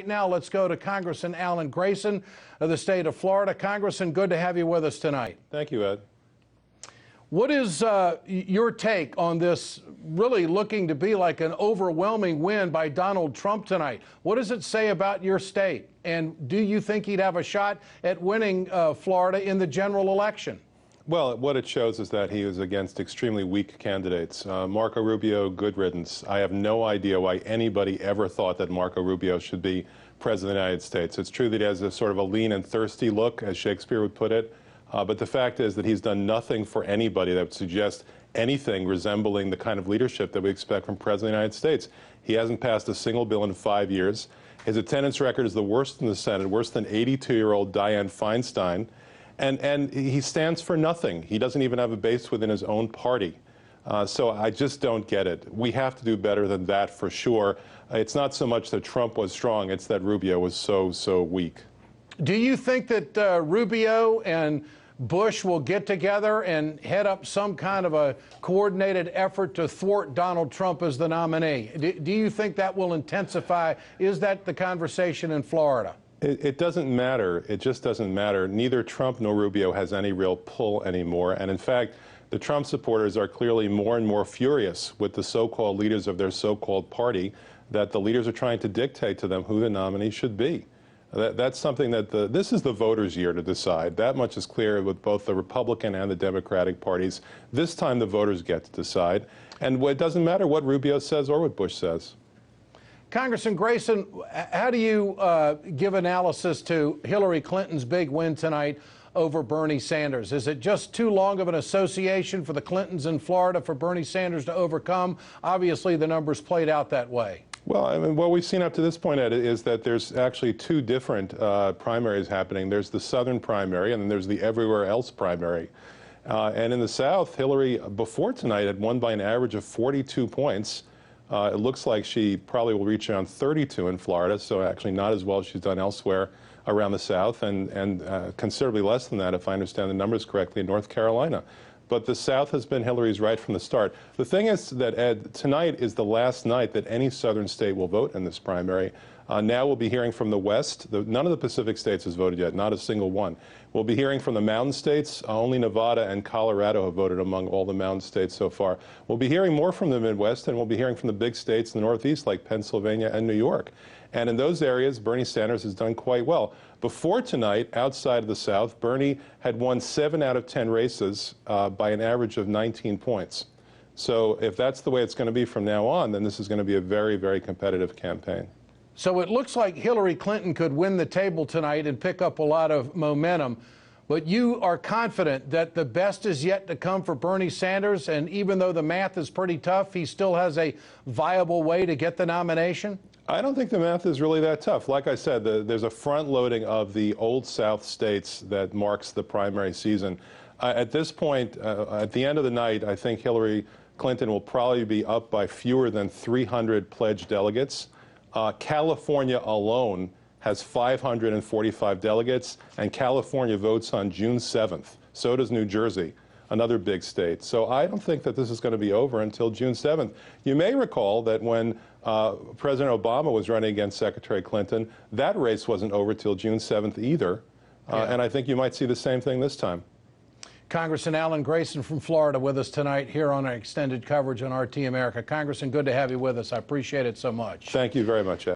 Now let's go to Congressman Alan Grayson of the state of Florida. Congressman, good to have you with us tonight. Thank you, Ed. What is your take on this really looking to be like an overwhelming win by Donald Trump tonight? What does it say about your state? And do you think he'd have a shot at winning Florida in the general election? Well, what it shows is that he is against extremely weak candidates. Marco Rubio, good riddance. I have no idea why anybody ever thought that Marco Rubio should be president of the United States. It's true that he has a sort of a lean and thirsty look, as Shakespeare would put it. But the fact is that he's done nothing for anybody that would suggest anything resembling the kind of leadership that we expect from President of the United States. He hasn't passed a single bill in 5 years. His attendance record is the worst in the Senate, worse than 82-year-old Dianne Feinstein. And he stands for nothing. He doesn't even have a base within his own party. So I just don't get it. We have to do better than that for sure. It's not so much that Trump was strong, it's that Rubio was so weak. Do you think that Rubio and Bush will get together and head up some kind of a coordinated effort to thwart Donald Trump as the nominee? Do you think that will intensify? Is that the conversation in Florida? It doesn't matter. It just doesn't matter. Neither Trump nor Rubio has any real pull anymore. And in fact, the Trump supporters are clearly more and more furious with the so-called leaders of their so-called party, that the leaders are trying to dictate to them who the nominee should be. That's something that this is the voters' year to decide. That much is clear with both the Republican and the Democratic parties. This time the voters get to decide. And it doesn't matter what Rubio says or what Bush says. Congressman Grayson, how do you give analysis to Hillary Clinton's big win tonight over Bernie Sanders? Is it just too long of an association for the Clintons in Florida for Bernie Sanders to overcome? Obviously, the numbers played out that way. Well, I mean, what we've seen up to this point, Ed, is that there's actually two different primaries happening. There's the Southern primary, and then there's the everywhere else primary. And in the South, Hillary, before tonight, had won by an average of 42 points. It looks like she probably will reach around 32 in Florida, so actually not as well as she's done elsewhere around the South, and considerably less than that, if I understand the numbers correctly, in North Carolina. But the South has been Hillary's right from the start. The thing is that, Ed, tonight is the last night that any southern state will vote in this primary. Now we'll be hearing from the West. None of the Pacific states has voted yet, not a single one. We'll be hearing from the mountain states. Only Nevada and Colorado have voted among all the mountain states so far. We'll be hearing more from the Midwest, and we'll be hearing from the big states in the Northeast like Pennsylvania and New York. And in those areas, Bernie Sanders has done quite well. Before tonight, outside of the South, Bernie had won 7 out of 10 races by an average of 19 points. So if that's the way it's going to be from now on, then this is going to be a very, very competitive campaign. So it looks like Hillary Clinton could win the table tonight and pick up a lot of momentum. But you are confident that the best is yet to come for Bernie Sanders, and even though the math is pretty tough, he still has a viable way to get the nomination? I don't think the math is really that tough. Like I said, there's a front-loading of the old South states that marks the primary season. At this point, at the end of the night, I think Hillary Clinton will probably be up by fewer than 300 pledged delegates. California alone has 545 delegates, and California votes on June 7th. So does New Jersey, another big state. So I don't think that this is going to be over until June 7th. You may recall that when President Obama was running against Secretary Clinton, that race wasn't over till June 7th either. And I think you might see the same thing this time. Congressman Alan Grayson from Florida with us tonight here on our extended coverage on RT America. Congressman, good to have you with us. I appreciate it so much. Thank you very much, Ed.